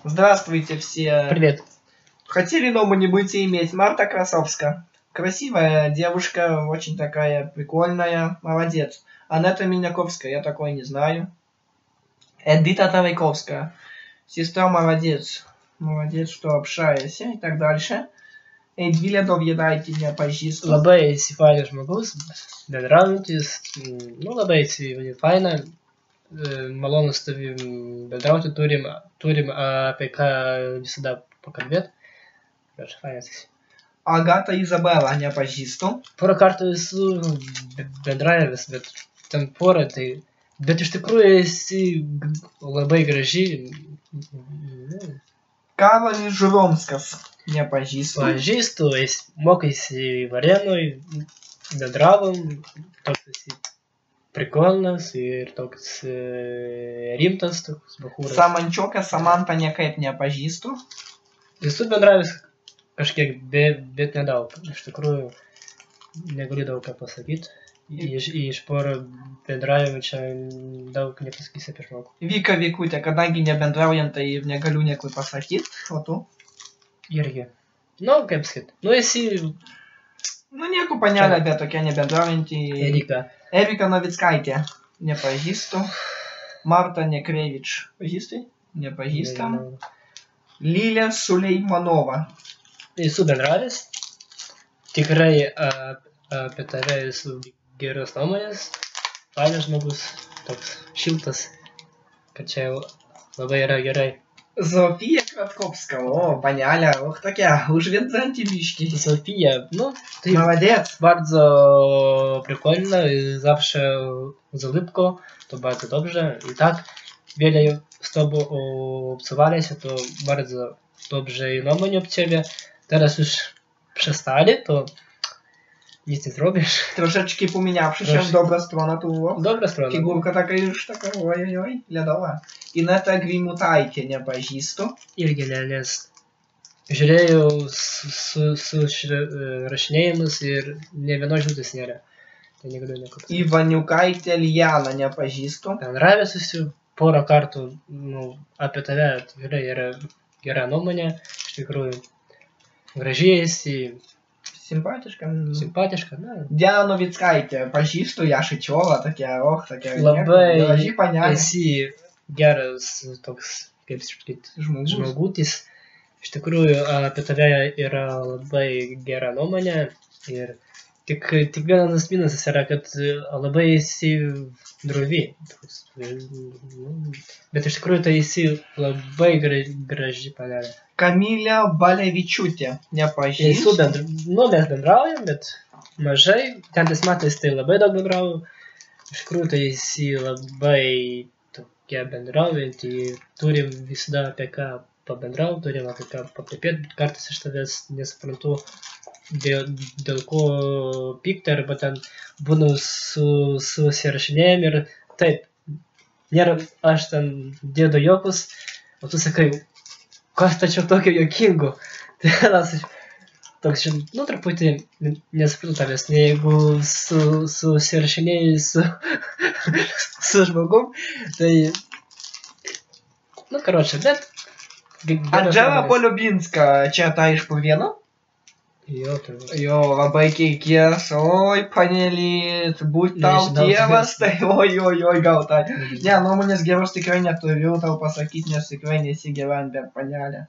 Здравствуйте все. Привет. Хотели, но мы не будете иметь. Марта Красовская. Красивая девушка, очень такая прикольная. Молодец. Анетта Миняковская, я такой не знаю. Эдита Тавайковская. Сестра молодец. Молодец, что общаешься и так дальше. Эдвиля Довьедайте не pažįstu. Labai esi fainas žmogus, bendraujantis, labai esi faina, malonu su tavim bendrauti, turim apie ką visada pakalbėti. Aš fainas esi. Agata Izabela не pažįstu. Porą kartų esu bendravęs, bet ten porą, tai... Bet iš tikrųjų esi labai graži. Karolis Žuromskas не pažįstu. Pažįstu, mokaisi Varėnoj, bendravom, toks esi prikolinas ir toks rimtas, toks bachūras. Samančiokas Samantą niekaip nepažįstu. Esu bendravęs kažkiek, bet nedaug. Iš tikrųjų, negaliu daug ką pasakyti. Iš porą bendravimų čia daug nepasakysi apie žmogų. Vika Vikutė, kadangi nebendraujam, tai negaliu nieko pasakyti. O tu? Irgi. Nu, kaip sakyt. Nu, esi... Nu, nieko panelė, bet tokia nebendraujantį. Erika Novickaitė. Nepažįstu. Marta Nekrevič. Pažįstai? Nepažįstam. Lilė Suleimanova. Esu bendravęs. Tikrai apie tave esu geros nuomonės. Fainas žmogus. Toks šiltas. Kad čia labai yra gerai. Zofija Kratkovska. O, panelė. Och, tokia. Užviedzanti biški. Zofija. Ну, ты молодец. Bardzo прикольна. И zawsze залипко. To bardzo dobrze. I tak wiele z tobą obcowaliśmy. To bardzo dobrze i nuomonę o ciebie. Teraz już przestali, to nic nie zrobisz. Troszeczkę pominiawszy się, dobra strona tu. Dobra strona. Figurka taka już taka, oj, ledowa. Ineta Grimutaitė nie pažįstu. Irgi ne, nes žiūrėjau su rašinėjimus ir ne vienos žinutės nėra. Tai negaliu nieko pasakyti. Ivaniukaitė Liana ne pažįstu. Bendravęs porą kartų, apie tave tikrai yra gera nuomonė, iš tikrųjų gražiai esi. Simpatiška. Simpatiška, na. Diana Novickaitė, pažįstu ją Šaičiovą, tokia, tokia. Labai graži panelė. esi geras toks, kaip sakyti, žmogutis. Iš tikrųjų, apie tave yra labai gera nuomonė ir tik vienas minusas yra, kad labai esi drovi. Bet iš tikrųjų tai esi labai graži panelė. Kamilė Balevičiūtė, nepažįstu. Mes bendraujam, bet mažai. Tentais metais tai labai daug bendraujam. Iš tikrųjų tai esi labai tokia bendraujantį. Turim visada apie ką pabendrauti, turim apie ką paplepėti. Kartais iš tavęs nesuprantu, dėl ko pykti, arba ten būnu susirašinėjim ir taip. Nėra, aš ten dėdu juokus, o tu sakai, kas tačiau tokio juokingo. Tai aš toks, truputį nesuprantu tavęs, jeigu susirašinėjai su žmogum, tai, karočią, bet... Andžela Poliubinska, čia ta iš Purvėnų? Jo, tai... Jo, labai keikės, oi, panelį, būt tau tėvas, tai oi, gal tai. Ne, nuomonės geros tikrai neturiu tau pasakyti, nes tikrai nesigyvent be panelę.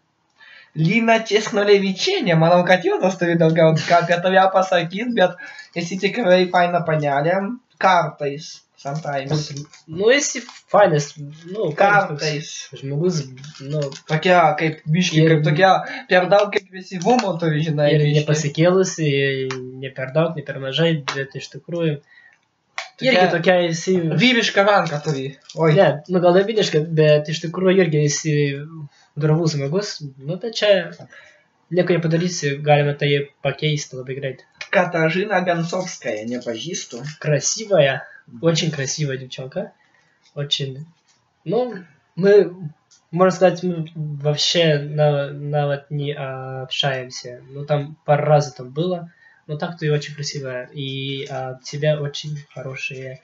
Lina Česnolevičienė, manau, kad Jonas turi daugiau ką apie tave pasakyti, bet esi tikrai faina panelė, kartais, sometimes. Esi fainas, kartais. Žmogus, tokia, kaip biški, kaip tokia, per daug kaip visi humo turi, žinai. Ir nepasikėlusi, ne per daug, ne per mažai, bet iš tikrųjų. Irgi tokia esi... Vyrišką ranką turi. Ne, gal ne vyrišką, bet iš tikrųjų irgi esi drovus žmogus. Tai čia nieko nepadarysi, galime tai pakeisti labai greitai. Katažina Gansovskая, nepažįstu. Красивая, очень красивая девчонка. Очень, мы, можно сказать, мы вообще навод не общаемся. Там пару раз там было, но так ты очень красивая. И от тебя очень хорошие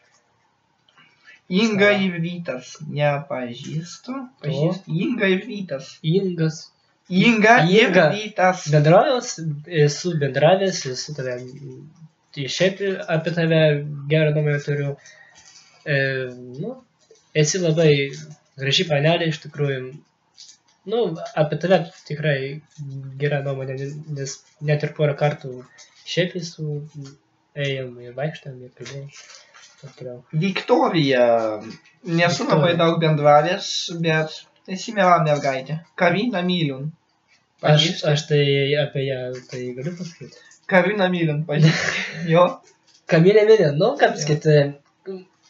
Inga ir Vytas. Nepažįstu. Inga ir Vytas. Ingas. Inga ir Vytas. Esu bendravęs, esu tave. Tai šiaip apie tave gerą nuomonę turiu. Nu, esi labai graži panelė, iš tikrųjų. Nu, apie tave tikrai gerą nuomonę, nes net ir porą kartų šiaip esu ėjom ir vaikštėm ir kalbėjom. Viktorija. Nesu labai daug bendravęs, bet esi miela mergaitė. Karina Miliun. Aš tai apie ją tai galiu pasakyti. Karina Miliun, pažįsti. Jo. Kamilė Miliun, nu, kaip sakyti,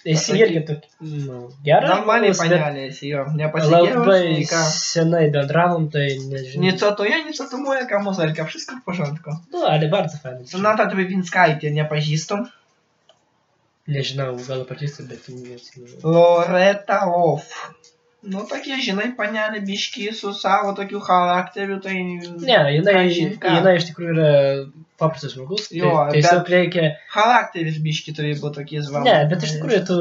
esi irgi tokia, nu, gera. Normaliai panelė esi, jo. Nepasigėrus. Labai senai bendravom, tai nežinau. Ніцо то я, ніцо то моя камузелька, wszystko w porządku. Ну, але bardzo fajnie. Sonata Trybinskaitė, nepažįstam. Nežinau, gal pažįstu, bet neatsimenu. Loreta Off. Nu, tokie, žinai, panelė biški su savo tokiu charakteriu, tai... Ne, jinai iš tikrųjų yra paprastas žmogus. Jo, tiesiog reikia... Charakteris biški turi būti tokie zvamos. Ne, bet iš tikrųjų tu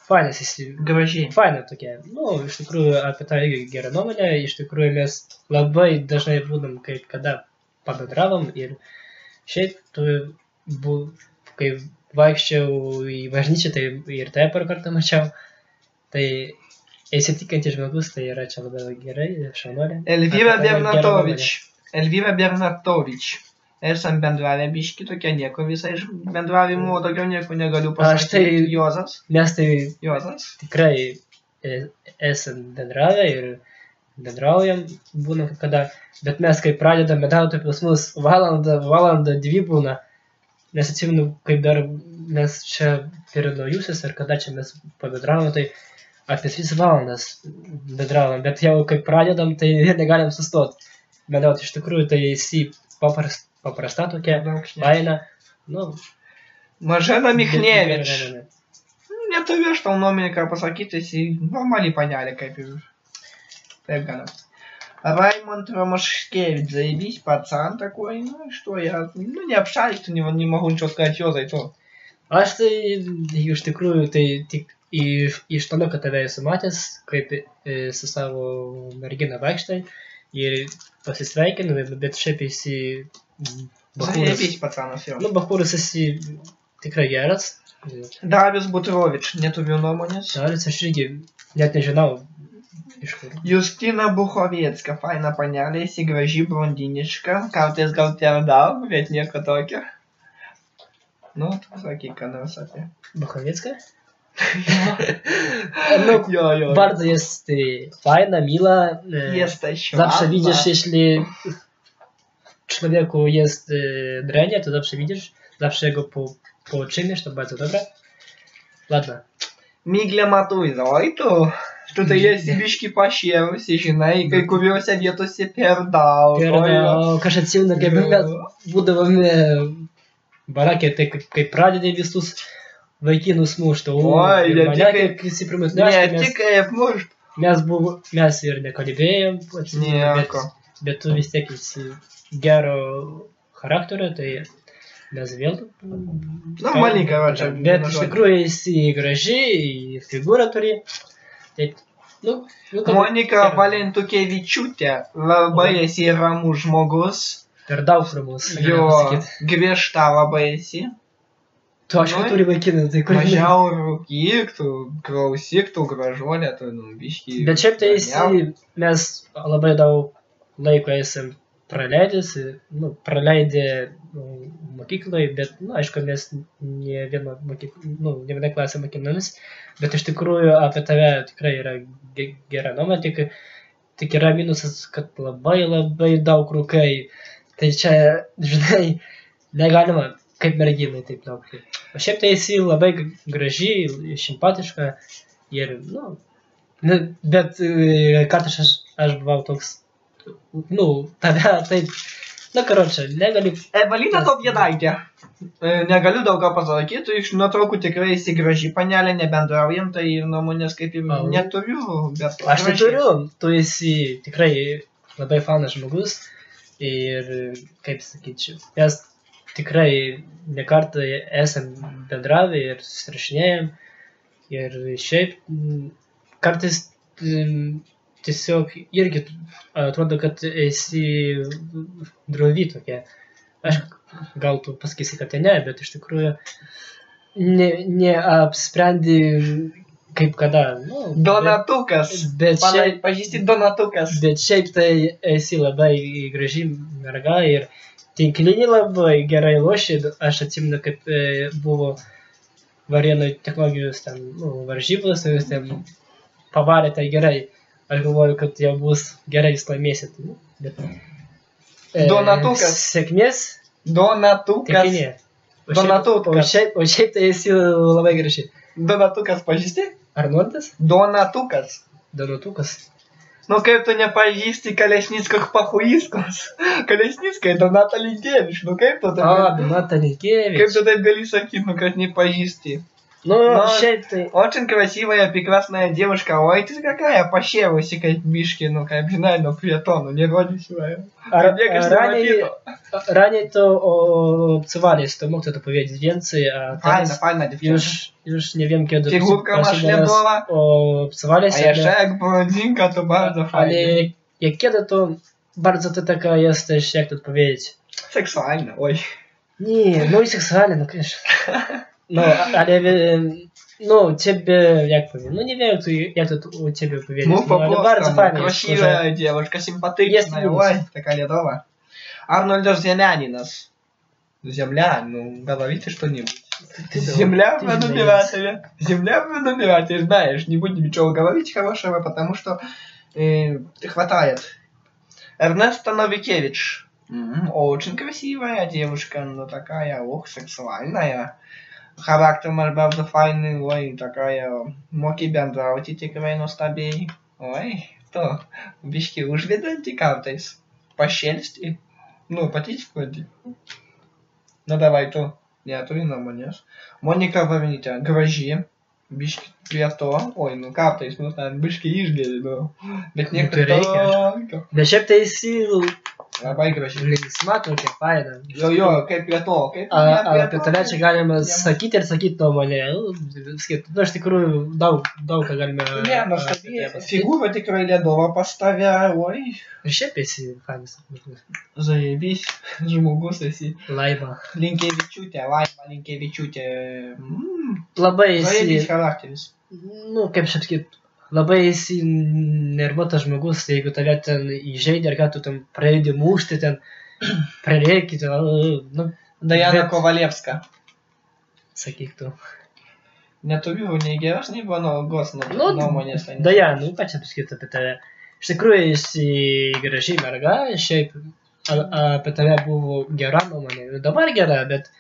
fainas esi. Gražiai. Faina tokia. Nu, iš tikrųjų apie tą irgi gerą nuomonę. Iš tikrųjų mes labai dažnai būdam, kaip kada pabendravom ir šiaip tu, kai vaikščiau į bažnyčią, tai ir tai per kartą mačiau. Tai esi tikintis žmogus, tai yra čia labai gerai, šaunuolė. Elvyra Bernatovič. Elvyra Bernatovič. Esam bendravę biški, tokia nieko visai iš bendravimo, daugiau nieko negaliu pasakyti. Juozas. Mes tai Juozas. Tikrai esam bendravę ir bendraujam, būna kada, bet mes kai pradedam bendrauti, pas mus valandą dvi būna. Nes atsimenu, kaip dar mes čia per naujusius ir kada čia mes pabendravom, tai apie 3 valandas bendravom, bet jau kai pradedam, tai negalim sustoti. Bendrauti iš tikrųjų, tai esi paprasta tokia, faina. Nu, Mažena Michnevič. Neturiu aš tau nuomonę, ką pasakyti, esi normaliai panelė, kaip ir taip gana. Раймонд Ромашкевич, заебись, пацан такой, ну что я, ну не общаюсь, не могу ничего сказать, jo, tai tu. Aš tai iš tikrųjų, tai tik iš toliau, kad tave esu matęs, kaip su savo mergina vaikštai ir pasisveikinu, bet šiaip esi bachūras. Zajebiś, pacanas, jo. Nu, bachūras esi tikrai geras. Darius Butrovič, neturiu nuomonės. Darius, aš irgi net nežinau. Justina Buchoviecka, faina panelė, esi graži, blondiniška, kartais gal per daug, bet nieko tokio. Nu, tu sakai, ką nors apie. Buchoviecka? Ну, bardzo jest fajna, miła. Zawsze widzisz, jeśli człowieku jest drenie, to zawsze widzisz, zawsze go poczymiesz, to bardzo dobre. Ладно. Miglė Matuiza, oi tu. Tu tai esi biški pašėrusi, žinai, kai kuriuose vietose per daug. Per daug, aš atsimenu, kaip mes būdavome barakė, tai kai pradedė visus vaikinus mušti. Oi, ir mane, kaip visi primutinė. Ne, tik kaip mušt. Mes ir nekalbėjom, bet tu vis tiek esi gero charakterio, tai mes vėl... Normaliai, karočią. Bet iš tikrųjų esi graži, figūrą turi. Taip, nu, Monika Valentukevičiūtė, labai esi ramus žmogus. Per daug ramus. Jo, griežta labai esi. Tu aišku turi vaikinų, tai kur... Mažiau rūkyk, tu klausyk, tu gražuolė, tu biškį... Bet šiaip tai esi, mes labai daug laiko esam praleidęs, nu, praleidė mokyklai, bet, nu, aišku, mes ne viena klasė mokinomis, bet iš tikrųjų apie tave tikrai yra gera nuomonė, tik yra minusas, kad labai daug rūkai, tai čia, žinai, negalima kaip merginai taip daug. O šiaip tai esi labai graži, simpatiška ir, nu, bet kartais aš buvau toks, nu, tave taip, na, karočią, negaliu... Evalina Topjedaitė. Negaliu daug ką pasakyti, iš nuotraukų tikrai esi graži panelė, nebendraujam, tai nuomonės kaip ir neturiu, bet... Aš tai turiu, tu esi tikrai labai fanas žmogus ir, kaip sakyčiau, mes tikrai nekartą esam bendravę ir susirašinėjom Ir šiaip kartais tiesiog irgi atrodo, kad esi drovi tokia. Aš gal tu pasakysi, kad tai ne, bet iš tikrųjų neapsprendi kaip kada. Nu, Donatukas. Pažįsti Donatukas. Bet šiaip tai esi labai graži merga ir tinklinį labai gerai loši. Aš atsimenu, kaip buvo Varėnoj technologijos ten, varžybos, jūs ten pavarėte gerai. Aš galvoju, kad jau bus gerai, jūs laimėsit. Donatukas. Sėkmės. Donatukas. Donatukas. O šiaip tai esi labai graži. Donatukas pažįsti? Arnoldas? Donatukas. Donatukas. Nu kaip tu nepažįsti Kalesnicko Pachuiskos? Kalesnickai Donata Linkievič. Nu kaip tu taip? Donata Linkievič. Kaip tu taip gali sakyti, ну kad nepažįsti? Ну, šiaip tai... Очень красивая, прекрасная девушка. Ой, ты какая пощевуси, как бишки, ну, как знаю, но приятно, не родишься. Ранее to obcowaliście, to mógł to powiedzieć więcej, a teraz fajna dziewczyna. Już nie wiem, kiedy Figurka masz ledowa. Obcowaliście. A jeszcze jak blondynka, to bardzo fajnie. Ale jak kiedy to bardzo ty taka jesteś, jak to powiedzieć? Seksualna, oj. Nie, no i seksualna, no конечно. No, ale no, ciebie, jak powiem, no nie wiem, jak to u ciebie powiedzieć, no po ale bardzo fajnie. Красивая девушка, симпатичная, ой, такая ледовая. Арнольд Земляниnas. Земля, ну, говорите что-нибудь. Земля в нумераторе. Земля в нумераторе, знаешь, не будем ничего говорить хорошего, потому что хватает. Эрнеста Новикевич. Очень красивая девушка, но такая, сексуальная. Характер bardzo fajny, ой, такая, moki bendrauti tikrai nuostabiai. Oi, to, biški užvedanti kartais. Pašėlsti. Nu, patikslinti. Nu, davai tu. Neturi nuomonės. Monika Varnytė, graži. Biški prie to. Oi, nu, kartais, nu, ten biški išgeri, nu. Bet nieko to. Bet šiaip tai esi... Labai graži. Linksma tokia, faina. Jo, kaip prie to, kaip apie tave čia galima sakyti ir sakyti nuomonę. Nu, iš tikrųjų, daug ką galime... Ne, nuostabiai. Figūra tikrai ledova pas tave, oi. Ir šiaip esi fainas. Zajebiš, žmogus esi. Laima. Linkevičiūtė, Laima Linkevičiūtė. Labai esi... Zajebiš charakteris. Nu, kaip šiaip sakyt, labai esi nervuotas žmogus, jeigu tave ten įžeidė, ar ką tu ten pradedi mušti, ten prarėkite, nu... Diana Kovalevska. Sakyk tu. Neturiu nei geros, nei blogos nuomonės. Diana, nu ką čia pasakyti apie tave? Iš tikrųjų, esi graži merga, šiaip apie tave buvo gera nuomonė. Dabar gera, bet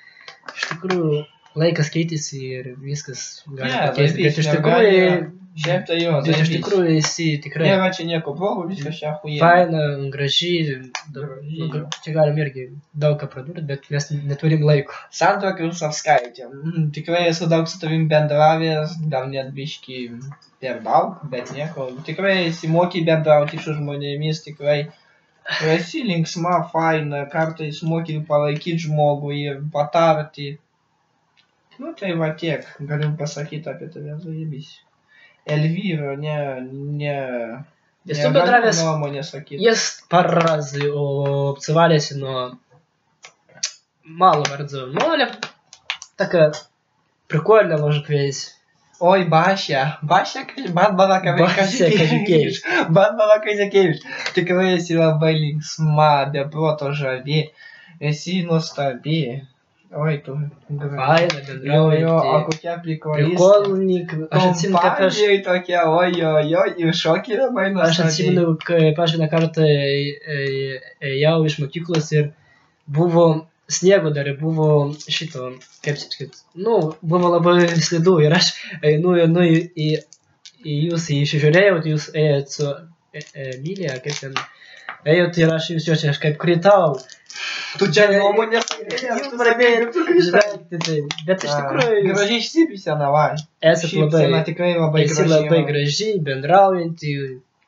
iš tikrųjų laikas keitėsi ir viskas gali pakeisti. Bet iš tikrųjų... Šiaip tai jo, bet iš tikrųjų esi tikrai... Nėra čia nieko blogo, viskas čia huijė. Faina, graži, čia galim irgi daug ką pradurti, bet mes neturim laiko. Sandra Krusavskaitė. Tikrai esu daug su tavim bendravęs, gal net biški per daug, bet nieko. Tikrai esi moki bendrauti su žmonėmis, tikrai esi linksma, faina, kartais moki palaikyti žmogų ir patarti. Nu tai va tiek, galiu pasakyti apie tave, zajebys. Elvira, Jest parę razy obcowaliśmy, no mało bardzo, no ale taka прикольна, może powiedzieć. Oj, Basia, Barbara Kazikievič. Barbara Kazikievič. Tikrai esi labai linksma, be proto žavi, esi nuostabi. Oi, tu faina, bendraujanti. Jo, o kokia prikolistė. Prikolnik. Aš atsimenu, kaip aš... Kompanijai tokia, oi, ir šokį labai nuostabi. Aš atsimenu, kaip aš vieną kartą ėjau iš mokyklos ir buvo sniego dar, buvo šito, kaip sakyt, nu, buvo labai slidu ir aš einu į jūs įžiūrėjau, jūs ėjot su Emilija, kaip ten ėjot ir aš jūs jaučiu, aš kaip kritau. Tu čia nuomonės žvelgti, bet iš tikrųjų... Gražiai išsipysena, va. Esi labai graži, bendraujanti,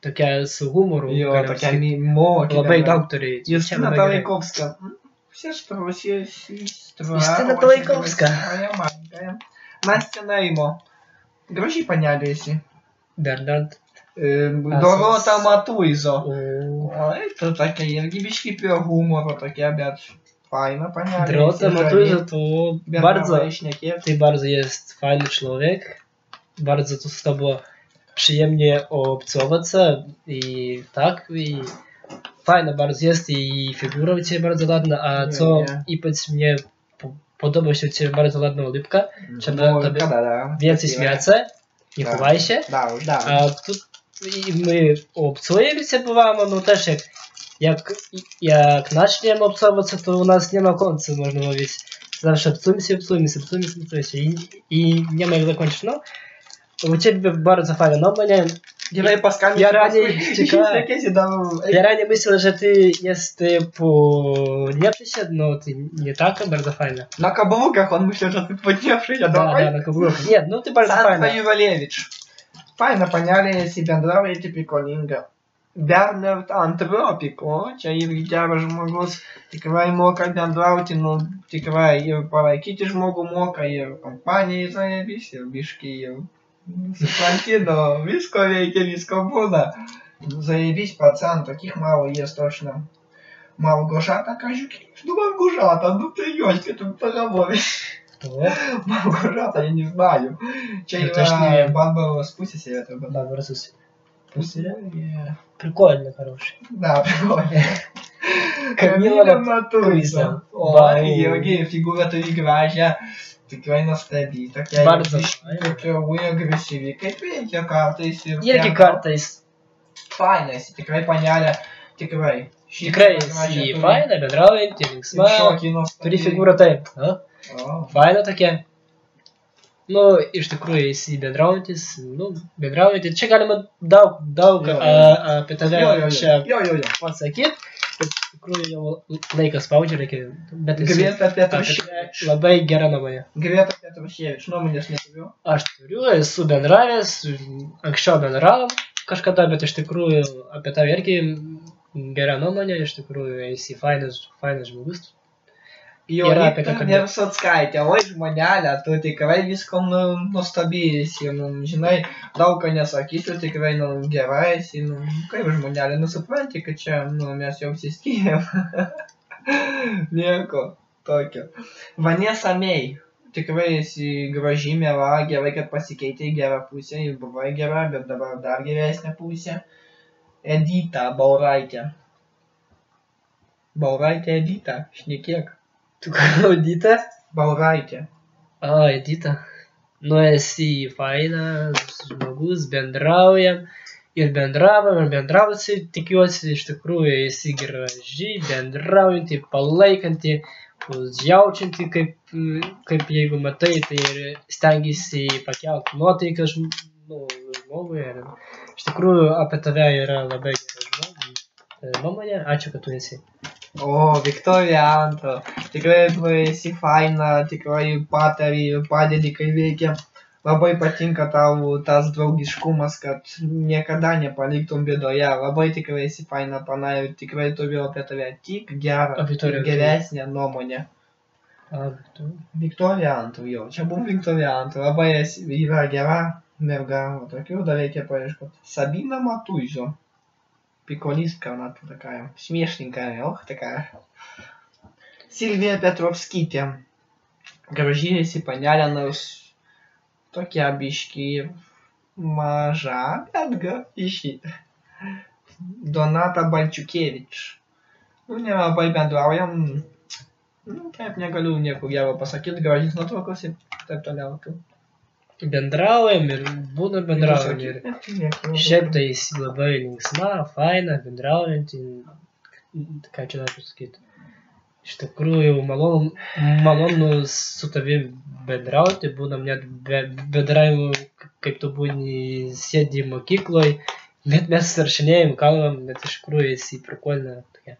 tokia su humoru. Jo, tokia mokė. Labai daug turi. Justina Talaikovska. Justina Talaikovska. Настя Наимо. Grozi panialia esi. Bernard. Dorota Matuizo. Oi, to tokia irgi biški prie humoro tokia, bet fajna panialia. Dorota Matuizo to bardzo, śniegiew. ty bardzo jest fajny człowiek. Bardzo tu z tobą przyjemnie obcować i tak, i fajna bardzo jest i figura u ciebie bardzo ładna, a co i powiedz mnie, podoba się u ciebie bardzo ładna ulipka, trzeba tobie więcej śmiać, nie chowaj się, a tu my obcujemy się bywamy, no też jak zaczniemy obcować, to u nas nie ma końca, można mówić, zawsze obcujemy się i nie ma jak zakończyć, no. U ciebie bardzo fajne, no mnie ja ranie myślę, że ty jest nieprzysiedno, ty nie taka bardzo fajna. Na kablukach on myślał, że ty podniewszy, да, на kablukach. Nie, no ty bardzo fajna. Sandra Juvalievič. Fajna panialia, esi bendraujate prikolinga. Bernard Antropiko, čia irgi geras žmogus, tikrai moka bendrauti, nu tikrai ir palaikyti žmogų moka, ir kompanijai zajebiš, ir biškai jau supranti, no visko veikia, visko būna. Заебись, пацан, таких мало есть точно. Малгошата, Кажукевич? Ну, Малгошата, ну ты ёлька, ты поговоришь. Кто? Малгошата, я не знаю. Чай, Барбара Спуси себе это было. Барбара Спуси. Прикольно, хороший. Да, прикольно. Камила Матуиза. Ой, Евгений, фигура tu gražia. Tikrai nuostabi. Bardzo tokia agresyvi, kaip reikia kartais. Irgi kartais. Faina esi, tikrai panelė, tikrai. Tikrai esi faina, bendraujanti, linksma. Turi figūrą taip. Faina tokia. Nu, iš tikrųjų esi bendraujantis. Nu, bendraujantis. Čia galima daug apie tave čia pasakyti. Iš tikrųjų jau laikas spaudžia, reikia. Greta Petruševič. Labai gera nuomonė. Greta Petruševič, nuomonės neturiu. Aš turiu, esu bendravęs, anksčiau bendravom kažkada, bet iš tikrųjų apie tave irgi gera nuomonė, iš tikrųjų esi fainas žmogus. Jolita Nersockaitė, oi žmonelė, tu tikrai viskom nuostabi esi, žinai, daug ką nesakysiu, tikrai gerai esi, kaip žmonelė, supranti, kad čia mes jau išsiskyrėm. Nieko tokio. Vanessa May, tikrai esi graži, miela, gerai, kad pasikeitė į gerą pusę, ir buvai gera, bet dabar dar geresnė pusė. Edita Bauraitė. Bauraitė Edita, šnekėk. Tu ką, Edita? Bauraitė. A, Edita. Nu, esi fainas žmogus, bendraujam. Ir bendravusi, tikiuosi, iš tikrųjų esi graži, bendraujanti, palaikanti, užjaučianti, kaip jeigu matai, tai ir stengiasi pakelti nuotaiką žmogui. Iš tikrųjų, apie tave yra labai gera nuomonė. Ačiū, kad tu esi. O, Viktorija Anto, tikrai tu esi faina, tikrai patari, padedi, kai veikia. Labai patinka tau tas draugiškumas, kad niekada nepaliktum bėdoje. Labai tikrai esi faina pana ir tikrai turiu apie tave tik gerą ir geresnę nuomonę. Viktorija Anto, jo, čia buvo Viktorija Anto, labai yra gera merga, tokių dar reikia paieškoti. Sabina Matuizo. Приколистка она такая, смешненькая, ох, такая. Сильвия Петровските. Gražiai panelė, nors tokia biški maža, bet graži. Donata Balčiukevič. Nu, nelabai bendraujam. Nu, taip negaliu nieko gero pasakyti, gražiais nuotraukos ir taip toliau. Bendraujam ir būna bendraujam. Šiaip tai esi labai linksma, faina, bendraujantį. Ką čia dar pasakyti? Iš tikrųjų, malonu su tavim bendrauti, būnam net bendravimų, kaip tu būni sėdi mokykloj, bet mes saršinėjim, kalbam, net iš tikrųjų esi prikolina tokia.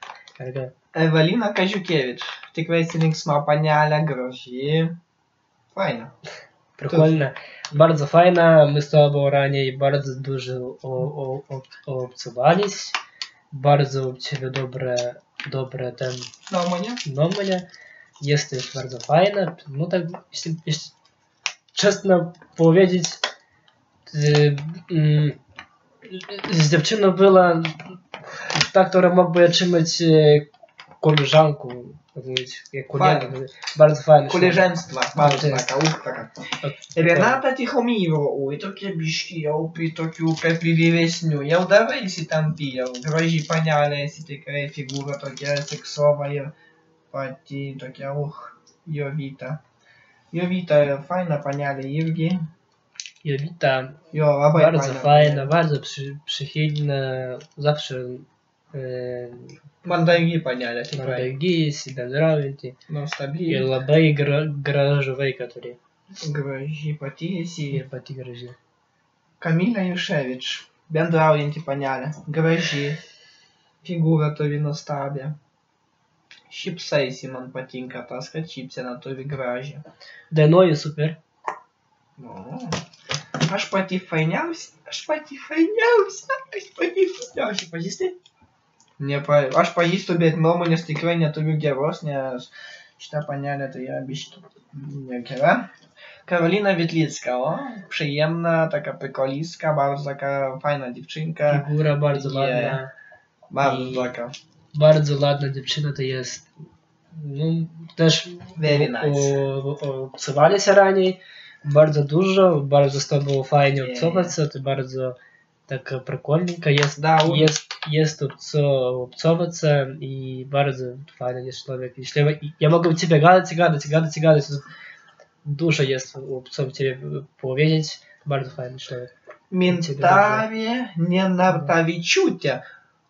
Evelina Kažukievič. Tikrai esi linksma panelė, graži. Faina. Прикольно. Bardzo fajna. My z tobą raniej bardzo dużo obcowaliśmy. Bardzo u ciebie dobre ten nuomonė. Jesteś bardzo fajna. No tak, jeśli czestno powiedzieć, Dziewczyna była, ta, która mogła trzymać koleżanką, jak koleżankę, bardzo fajnie. Koleżeństwa, bardzo jest. taka. Renata Tichomiro, oi, tokia biški jau prie tokių kaip vyresnių, jau darai įsitampė, jau gražiai panelė, esi tikrai figūra tokia seksova ir pati tokia, Jovita. Jovita fajna panelė irgi. Jowita, Jo, labai bardzo fajna, bardzo przychylna, zawsze Mandagi panelė, tikrai. mandagiai, įsibendraujanti Nuostabi. ir labai gražų vaiką turi. Graži pati esi. Ir pati graži. Kamilė Juševič, bendraujanti panelė, graži, figūra turi nuostabią. Šypsaisi, man patinka tas, kad šypsena turi gražią. Dainuoji super. Aš pati fainiausia. Pažįsti? Aš pažįstu, bet nuomonės tikrai neturiu geros, nes šitą panelę tai yra biški negera. Karolina Witlicka, przyjemna, taka prykoliska, bardzo taka fajna dziewczynka. Figura bardzo ładna. Bardzo taka. Bardzo ładna dziewczyna to jest. No, też Very nice. Obcowali się raniej. Bardzo dużo, bardzo z tobą fajnie obcować, to bardzo taka prykольненька, jest obcować i bardzo fajny jest człowiek. Ja mogę ciebie gadać, dużo jest co ciebie powiedzieć, bardzo fajny człowiek. Mintarė Nenartavičiūtė.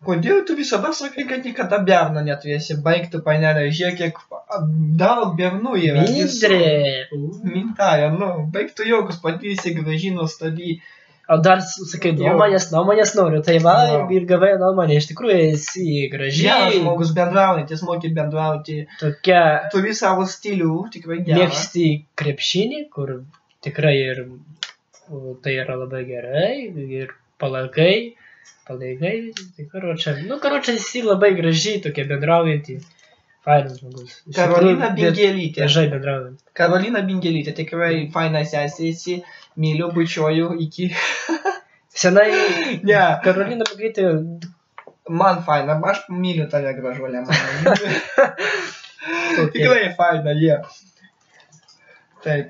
Kodėl tu visada sakai, kad niekada berną neturėsi baigti, panelė, žiūrėk, kiek daug bernų yra. Mindrė! Mintarė, baigtų jokus, pati įsigraži nuostabi. O dar sakai, nuomonės noriu, tai va, ir gavai nuomonę, iš tikrųjų esi graži. Geras žmogus bendraujantis, moki bendrauti. Tokia. Turi savo stilių, tikrai gerą. Mėgsti krepšinį, kur tikrai ir tai yra labai gerai, ir palaikai, tai karočią, esi labai gražiai, tokia bendraujanti, fainas žmogus. Karolina Bingelytė. Gražiai bendraujant. Karolina Bingelytė, tikrai faina sesė esi, myliu, bučiuoju iki... Senai, ne. Karolina Bingelytė... Man faina, aš myliu tave, gražuolė, man. Tikrai faina, jie. Taip.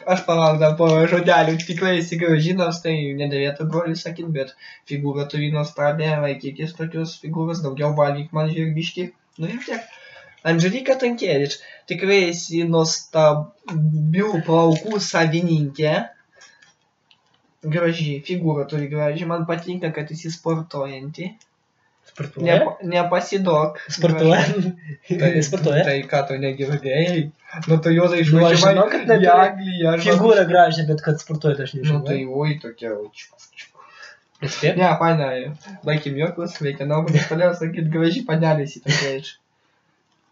Aš palaukdam po žodelių, tikrai esi gražinos, tai nedavėtų broliui sakyt, bet figūra turi nuostabę, vaikykis tokios figūros, daugiau valyk man žirgiški. Nu ir tiek. Andželika Tankievič, tikrai esi nuostabių plaukų savininkė. Graži, figūra turi graži, man patinka, kad esi sportuojanti. Sportuoja? Nepasidok. Sportuoja? Sportuoja? Tai ką tu negirdėjai? Nu tu juozai išvažiavai į Angliją. Figūra graži, bet kad sportuoja, aš nežinau. Nu tai oi tokia. Ne, faina, laikim jokus, reikia nuomonės toliau sakyt, graži panelės į tokia iš.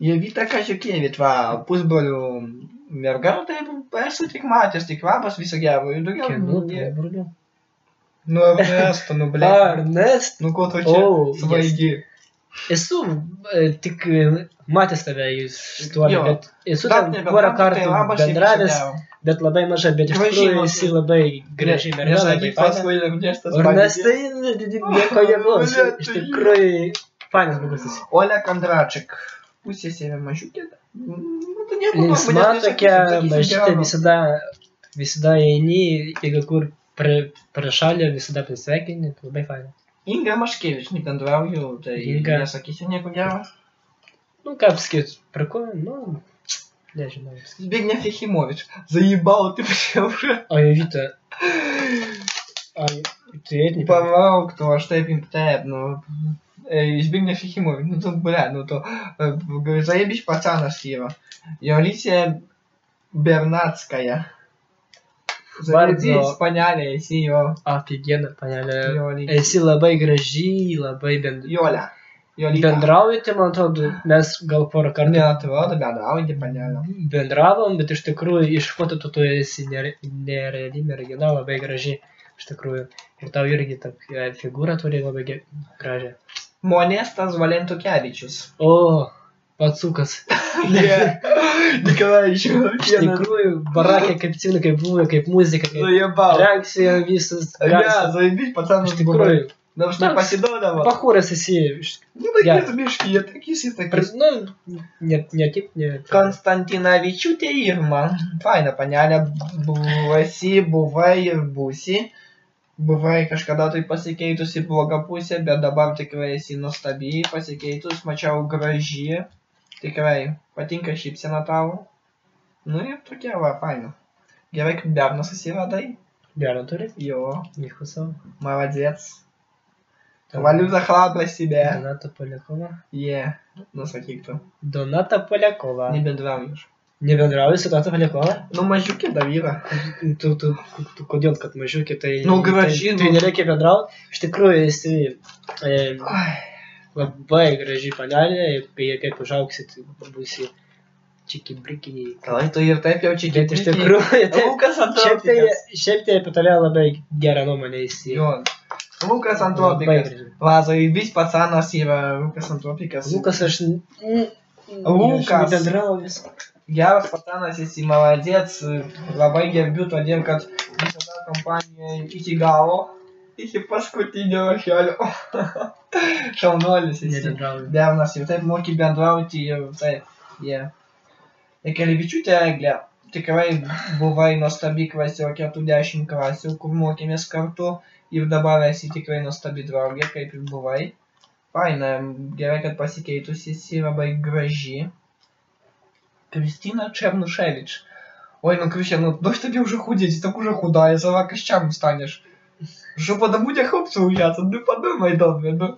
Jovita Kaziukievič, va, pusbrolių merga, tai esu tik matęs, tik labas, viso gero. Kieno? Nu, Ernesto, nu, ble. Ernesto? Nu, ko tu čia svaigi? Esu tik matęs tave iš tuolį, bet esu tam porą kartų bendravęs, bet labai mažai, bet iš tikrųjų esi labai gražiai merga, labai faina. Ernestai, nieko nebus, iš tikrųjų fainas žmogus esi. Olia Kondračik, pusė sėvė mažiukė. Linksma tokia, mažytė, visada eini, jeigu kur prie šalio, visada prisveikini, labai faina. Inga Maškevič, nebendrauju, tai nesakysiu nieko gero. Nu, ką apskait, prikojam, nu, nežinau. Zbigniew Jefimovič, zaїбал ты уже. А Jovita. Ты это не Павлок, то аж taip, ну. Zbigniew Jefimovič, ну то, бля, ну то, заебись пацана Стива. Jolicia Bernackaja. Zavedys panelė, esi jo. Офигенно, panelė. Esi labai graži, labai Jolia. Bendraujate, man atrodo, mes gal porą kartų. Neatrodo, bendraujate panelę. Bendravom, bet iš tikrųjų iš foto tu esi nereali mergina, labai graži. Iš tikrųjų. Ir tau irgi tokia figūra turi labai gražią. Monestas Valentukevičius. O, Pacukas. Ne. Nikolai, Iš tikrųjų, barakė kaip atsimenu, kaip buvo, kaip muzika, kaip reakcija visus garsas. Ne, zaibys, patanas. Iš tikrųjų. Nors nepasidodavo. Pachūras esi. Nu, tai biškai, jie takys į takys. Nu, ne tik, ne. Konstantinavičiūtė Irma. Faina panelė, buvai ir būsi. Buvai kažkada tai pasikeitusi blogą pusę, bet dabar tikrai esi nuostabiai pasikeitus, mačiau graži. Tikrai, patinka šypsena tavo. Nu ir tokia va, faina. Gerai, kaip berną susiradai. Berną turi? Jo. Nieko savo. Молодец. Валю за храбрость себя. Доната Полякова. Ну sakyk tu. Donata Poliakova. Nebendrauji. Nebendrauji su Donata Poliakova? Nu, mažiukė dar yra. Tu kodėl, kad mažiukė, tai... Nu, graži, Tai nereikia bendrauti. Iš tikrųjų, esi labai graži panelė, kaip užauksit, būsi čiki-brikiniai. Gal, tu ir taip jau čiki-brikiniai. Bet iš tikrųjų, Lukas Antropikas. Šiaip tai apie tave labai gerą nuomonę esi. Jo. Lukas Antropikas. Vazo, vis pacanas yra Lukas Antropikas. Lukas, aš... Lukas. Nebendrauju. Geras pacanas esi, молодец. Labai gerbiu, todėl, kad visada kompanijoje iki galo, iki paskutinio kelio. Šaunuolis esi. Nebendrauju. Bernas ir taip moki bendrauti ir taip. Ekelevičiūtė Eglė. Tikrai buvai nuostabi klasiokė, tu 10 klasių, kur mokėmės kartu. Ir dabar esi tikrai nuostabi draugė, kaip ir buvai. Faina, gerai, kad pasikeitusi, esi labai graži. Кристина Чернушевич. Ой, ну, Крища, ну, дождь тебе уже худеть, так уже худая, за лакощам станешь. Що буде хлопцю уяться, не подумай добре, ну.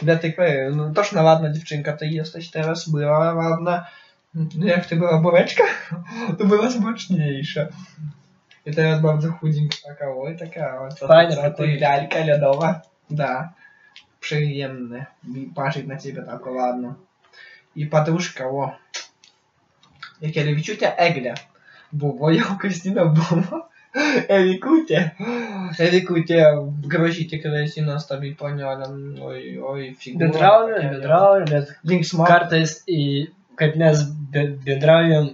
Bet tikrai, ну, точно ладна дівчинка ти єстось teraz, була ладна. Ну, як ти була буречка, то була смачніша. И teraz bardzo chudенька такая, ой, такая вот. Файна, ты лялька ледова. Да. Приємне. Пашить на тебе так, ладно. И подружка, о. Екелевичутя Егле. Buvo jau Kristina buvo. Erikutė, gražiai tikrai esi nuostabiai panelė. Oi, figūra. Bendraujam, bet linksma. Kartais, kaip mes bendraujam,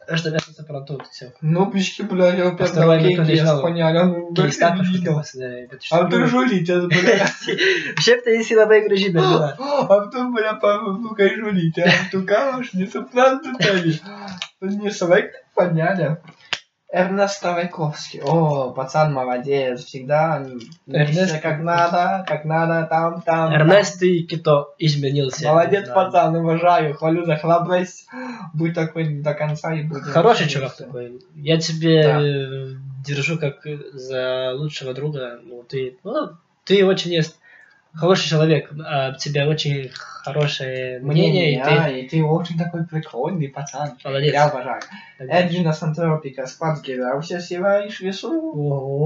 aš tavęs nesuprantu tiesiog. Nu, biški, bля, jau per daug keitės panelė. Keista kažkokia pasidarė, bet iš tikrųjų. Ar tu žulytės, bля? Šiaip tai esi labai graži mergina. Ar tu, bля, pavyzdžiui, žulytė? Ar tu ką, aš nesuprantu tavi. Tu nesavaik panelė. Эрнеста Вайковский. О, пацан молодец, всегда Эрнест, как надо, там. Эрнест, ты кито изменился. Молодец, пацан, уважаю, хвалю за храбрость. Будь такой до конца и будь. Хороший чувак такой. Я тебе держу как за лучшего друга. Ну, ты очень есть хороший человек, а у тебя очень хорошее мнение. И ты очень такой прикольный пацан. Молодец. Я уважаю. Эджина Сантропика, спадгирался сиваешь весу.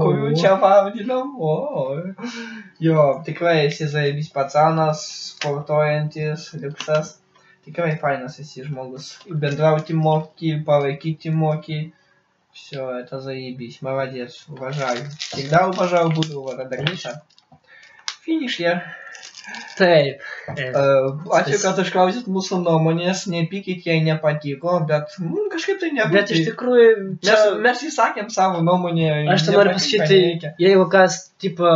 Курюча вавдином. Jo, tikrai esi zaibys pacanas, sportuojantis, liuksas. Tikrai fainas esi žmogus. Bendrauti moki, palaikyti moki. Все, это заебись. Молодец, уважаю. Всегда уважал, буду уважать до конца. Finiš jie. Taip. Ačiū, kad išklausėt mūsų nuomonės, nepykit, jei nepatiko, bet kažkaip tai nebūtų. Bet iš tikrųjų, mes įsakėm savo nuomonę. Aš tai noriu pasakyti, jeigu kas, tipo,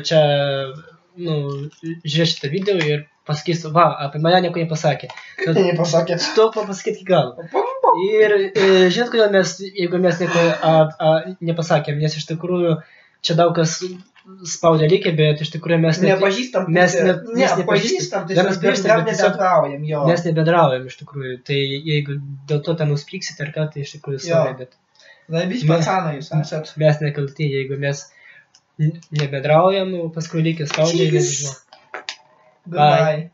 čia, nu, žiūrės šitą video ir pasakys, va, apie mane nieko nepasakė. Nepasakė. Stok man pasakyti iki galo. Ir žinot, kodėl mes, jeigu mes nieko nepasakėm, nes iš tikrųjų čia daug kas spaudė reikia, bet iš tikrųjų mes nepažįstam. Mes nepažįstam, mes nebendraujam iš tikrųjų. Tai jeigu dėl to ten nuspyksit ar ką, tai iš tikrųjų savai, bet... Zaibys pacanai jūs esat. Mes nekalti, jeigu mes nebendraujam, paskui reikia spaudė, nežinau. Goodbye.